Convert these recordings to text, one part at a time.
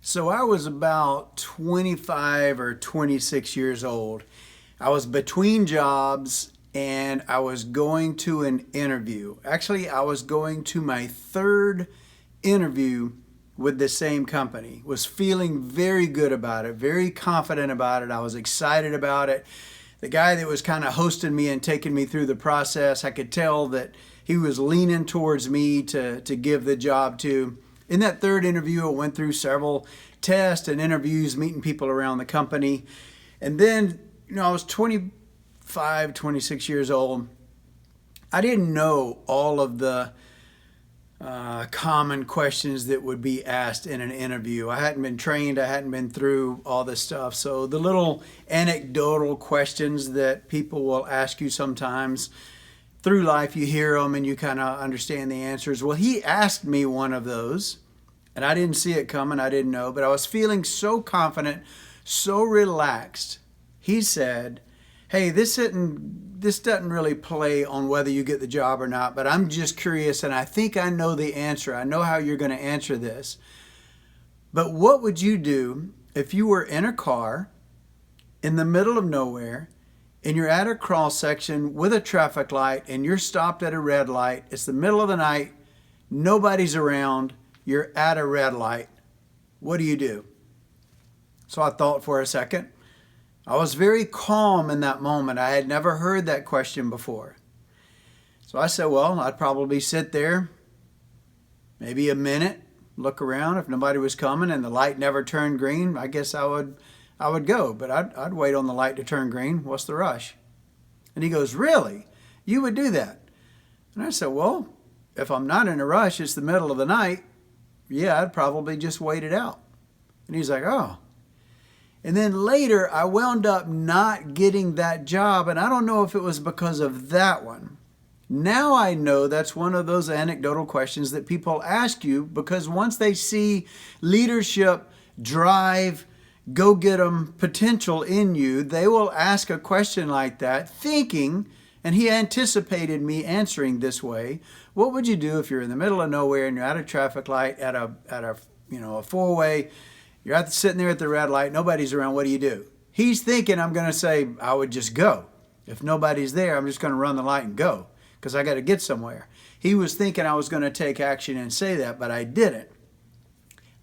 So I was about 25 or 26 years old. I was between jobs and I was going to an interview. Actually, I was going to my third interview with the same company. Was feeling very good about it, very confident about it. I was excited about it. The guy that was kind of hosting me and taking me through the process, I could tell that he was leaning towards me to give the job to. In that third interview, I went through several tests and interviews, meeting people around the company. And then, I was 25, 26 years old. I didn't know all of the common questions that would be asked in an interview. I hadn't been trained, I hadn't been through all this stuff. So the little anecdotal questions that people will ask you sometimes through life, you hear them and you kind of understand the answers. Well, he asked me one of those, and I didn't see it coming, I didn't know, but I was feeling so confident, so relaxed. He said, "Hey, this doesn't really play on whether you get the job or not, but I'm just curious and I think I know the answer. I know how you're going to answer this. But what would you do if you were in a car in the middle of nowhere and you're at a cross section with a traffic light and you're stopped at a red light? It's the middle of the night, nobody's around, you're at a red light. What do you do?" So I thought for a second. I was very calm in that moment. I had never heard that question before. So I said, well, I'd probably sit there maybe a minute, look around. If nobody was coming and the light never turned green, I guess I would go. But I'd wait on the light to turn green. What's the rush? And he goes, "Really? You would do that?" And I said, well, if I'm not in a rush, it's the middle of the night, yeah, I'd probably just wait it out. And he's like, "Oh." And then later, I wound up not getting that job, and I don't know if it was because of that one. Now I know that's one of those anecdotal questions that people ask you because once they see leadership, drive, go get 'em potential in you, they will ask a question like that thinking, and he anticipated me answering this way, what would you do if you're in the middle of nowhere and you're at a traffic light at a four-way, you're sitting there at the red light, nobody's around, what do you do? He's thinking I'm going to say I would just go. If nobody's there, I'm just going to run the light and go because I got to get somewhere. He was thinking I was going to take action and say that, but I didn't.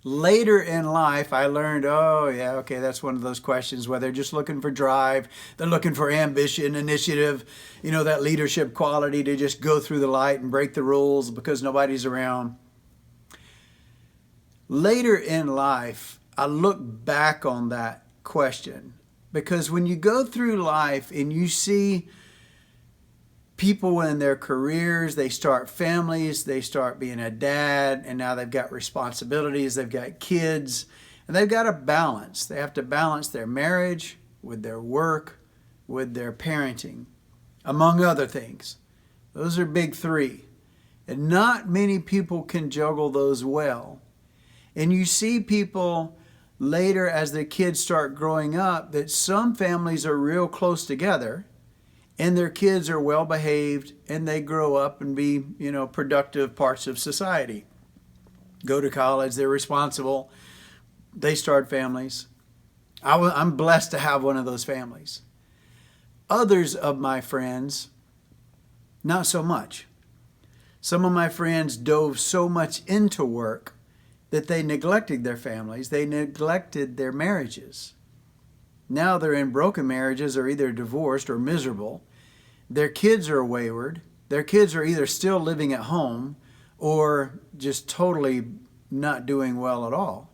Later in life, I learned, oh yeah, okay, that's one of those questions where they're just looking for drive, they're looking for ambition, initiative, that leadership quality to just go through the light and break the rules because nobody's around. Later in life, I look back on that question because when you go through life and you see people in their careers, they start families, they start being a dad, and now they've got responsibilities, they've got kids, and they've got to balance. They have to balance their marriage with their work, with their parenting, among other things. Those are big three. And not many people can juggle those well. And you see people later as their kids start growing up that some families are real close together and their kids are well behaved and they grow up and be, productive parts of society. Go to college, they're responsible, they start families. I'm blessed to have one of those families. Others of my friends, not so much. Some of my friends dove so much into work that they neglected their families, they neglected their marriages. Now they're in broken marriages or either divorced or miserable. Their kids are wayward. Their kids are either still living at home or just totally not doing well at all.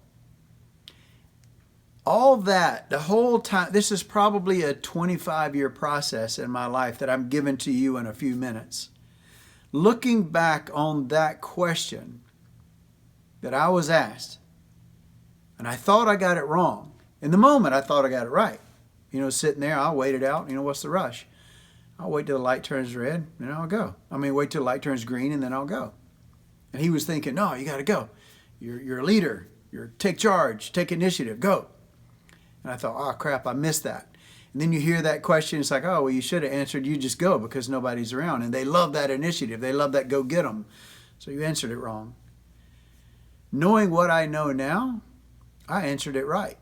All that, the whole time, this is probably a 25-year process in my life that I'm giving to you in a few minutes. Looking back on that question that I was asked, and I thought I got it wrong. In the moment, I thought I got it right. Sitting there, I'll wait it out. What's the rush? I'll wait till the light turns red, and I'll go. Wait till the light turns green, and then I'll go. And he was thinking, no, you got to go. You're a leader. Take charge, take initiative, go. And I thought, oh, crap, I missed that. And then you hear that question, it's like, oh, well, you should have answered, you just go because nobody's around. And they love that initiative. They love that go get them. So you answered it wrong. Knowing what I know now, I answered it right.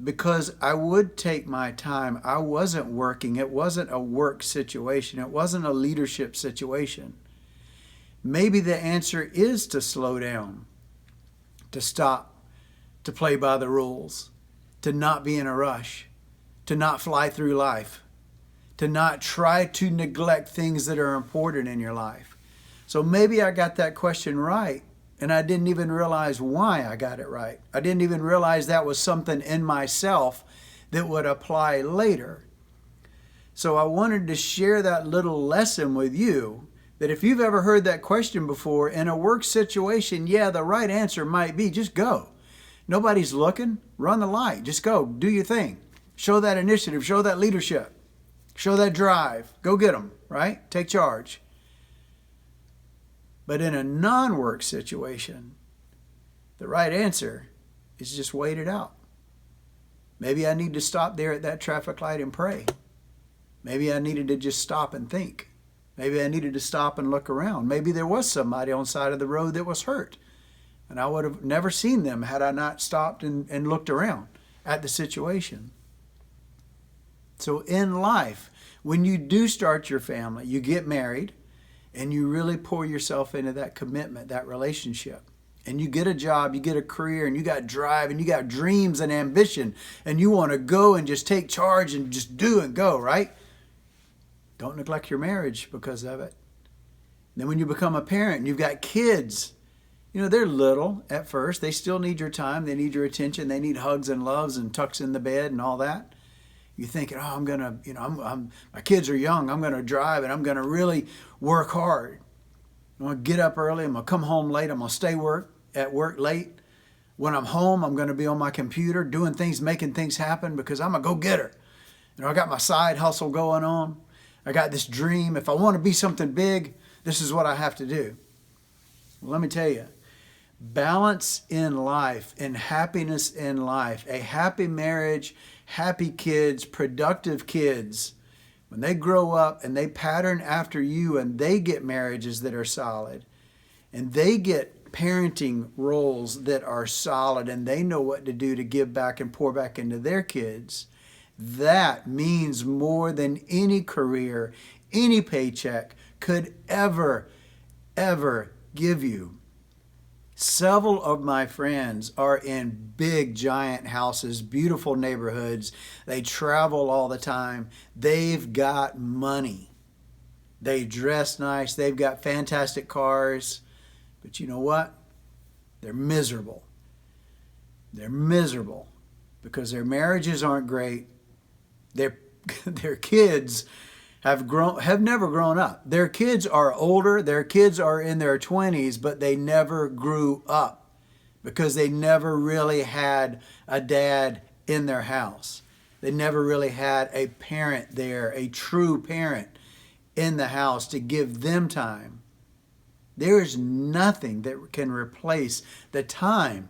Because I would take my time. I wasn't working. It wasn't a work situation. It wasn't a leadership situation. Maybe the answer is to slow down, to stop, to play by the rules, to not be in a rush, to not fly through life, to not try to neglect things that are important in your life. So maybe I got that question right, and I didn't even realize why I got it right. I didn't even realize that was something in myself that would apply later. So I wanted to share that little lesson with you, that if you've ever heard that question before in a work situation, yeah, the right answer might be just go. Nobody's looking. Run the light. Just go. Do your thing. Show that initiative. Show that leadership. Show that drive. Go get them, right? Take charge. But in a non-work situation, the right answer is just wait it out. Maybe I need to stop there at that traffic light and pray. Maybe I needed to just stop and think. Maybe I needed to stop and look around. Maybe there was somebody on the side of the road that was hurt, and I would have never seen them had I not stopped and looked around at the situation. So in life, when you do start your family, you get married, and you really pour yourself into that commitment, that relationship. And you get a job, you get a career, and you got drive, and you got dreams and ambition, and you want to go and just take charge and just do and go, right? Don't neglect your marriage because of it. Then when you become a parent and you've got kids, they're little at first. They still need your time. They need your attention. They need hugs and loves and tucks in the bed and all that. You're thinking, oh, I'm going to, my kids are young. I'm going to drive and I'm going to really work hard. I'm going to get up early. I'm going to come home late. I'm going to stay at work late. When I'm home, I'm going to be on my computer doing things, making things happen because I'm a go-getter. I got my side hustle going on. I got this dream. If I want to be something big, this is what I have to do. Well, let me tell you, balance in life and happiness in life, a happy marriage, happy kids, productive kids, when they grow up and they pattern after you and they get marriages that are solid and they get parenting roles that are solid and they know what to do to give back and pour back into their kids, that means more than any career, any paycheck could ever give you. Several of my friends are in big, giant houses, beautiful neighborhoods. They travel all the time. They've got money. They dress nice. They've got fantastic cars. But you know what? They're miserable. They're miserable because their marriages aren't great. Their kids have never grown up. Their kids are older, their kids are in their 20s, but they never grew up because they never really had a dad in their house. They never really had a parent there, a true parent in the house to give them time. There is nothing that can replace the time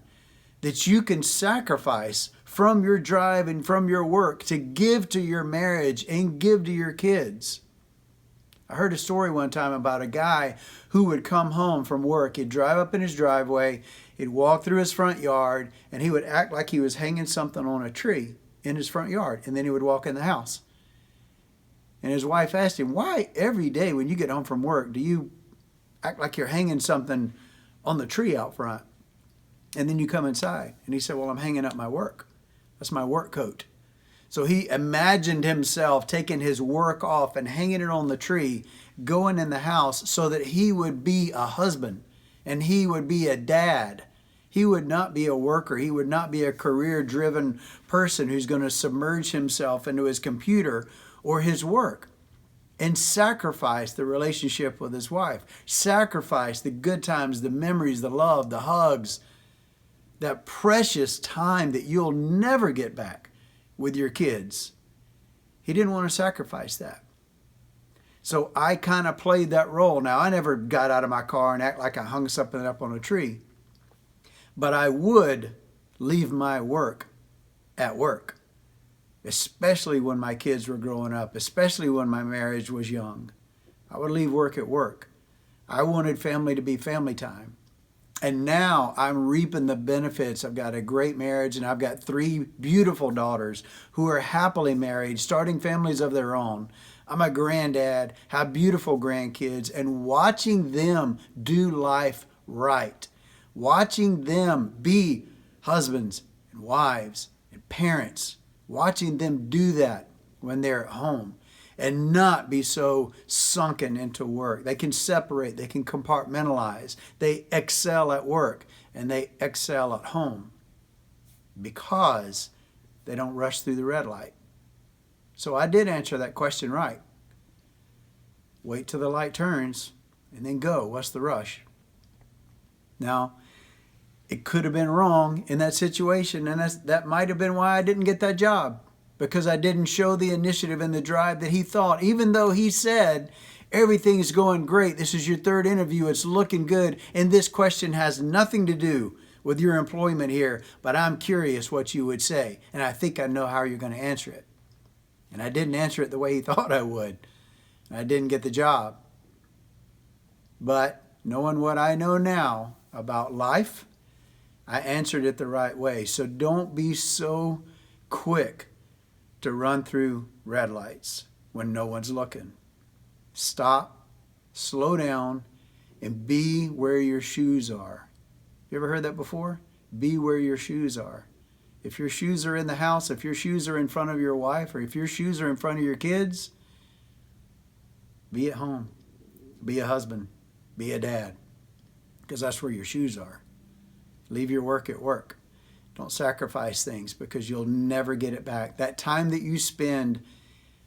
that you can sacrifice from your drive and from your work to give to your marriage and give to your kids. I heard a story one time about a guy who would come home from work. He'd drive up in his driveway, he'd walk through his front yard, and he would act like he was hanging something on a tree in his front yard, and then he would walk in the house. And his wife asked him, why every day when you get home from work do you act like you're hanging something on the tree out front? And then you come inside. And he said, well, I'm hanging up my work. That's my work coat. So he imagined himself taking his work off and hanging it on the tree, going in the house so that he would be a husband and he would be a dad. He would not be a worker. He would not be a career-driven person who's going to submerge himself into his computer or his work and sacrifice the relationship with his wife, sacrifice the good times, the memories, the love, the hugs, that precious time that you'll never get back with your kids. He didn't want to sacrifice that. So I kind of played that role. Now, I never got out of my car and act like I hung something up on a tree, but I would leave my work at work, especially when my kids were growing up, especially when my marriage was young. I would leave work at work. I wanted family to be family time. And now I'm reaping the benefits. I've got a great marriage and I've got 3 beautiful daughters who are happily married, starting families of their own. I'm a granddad, have beautiful grandkids, and watching them do life right, watching them be husbands and wives and parents, watching them do that when they're at home and not be so sunken into work. They can separate, they can compartmentalize, they excel at work and they excel at home because they don't rush through the red light. So I did answer that question right. Wait till the light turns and then go. What's the rush? Now, it could have been wrong in that situation, and that might have been why I didn't get that job, because I didn't show the initiative and the drive that he thought, even though he said, everything's going great, this is your 3rd interview, it's looking good, and this question has nothing to do with your employment here, but I'm curious what you would say, and I think I know how you're going to answer it. And I didn't answer it the way he thought I would. And I didn't get the job. But knowing what I know now about life, I answered it the right way. So don't be so quick to run through red lights when no one's looking. Stop, slow down, and be where your shoes are. You ever heard that before? Be where your shoes are. If your shoes are in the house, if your shoes are in front of your wife, or if your shoes are in front of your kids, be at home. Be a husband. Be a dad. Because that's where your shoes are. Leave your work at work. Don't sacrifice things because you'll never get it back. That time that you spend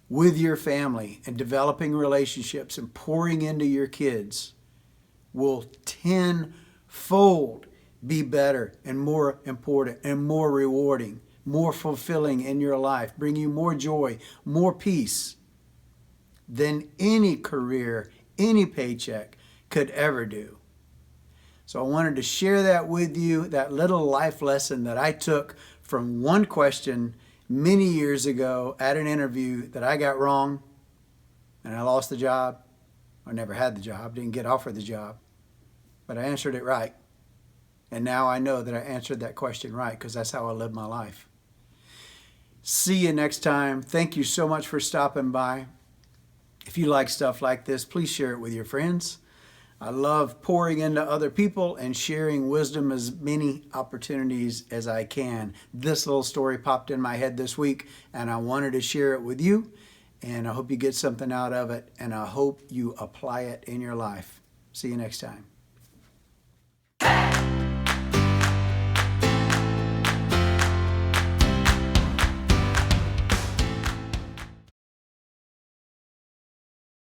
with your family and developing relationships and pouring into your kids will tenfold be better and more important and more rewarding, more fulfilling in your life, bring you more joy, more peace than any career, any paycheck could ever do. So I wanted to share that with you, that little life lesson that I took from one question many years ago at an interview that I got wrong and I lost the job. I never had the job, didn't get offered the job, but I answered it right. And now I know that I answered that question right because that's how I live my life. See you next time. Thank you so much for stopping by. If you like stuff like this, please share it with your friends. I love pouring into other people and sharing wisdom as many opportunities as I can. This little story popped in my head this week, and I wanted to share it with you. And I hope you get something out of it, and I hope you apply it in your life. See you next time.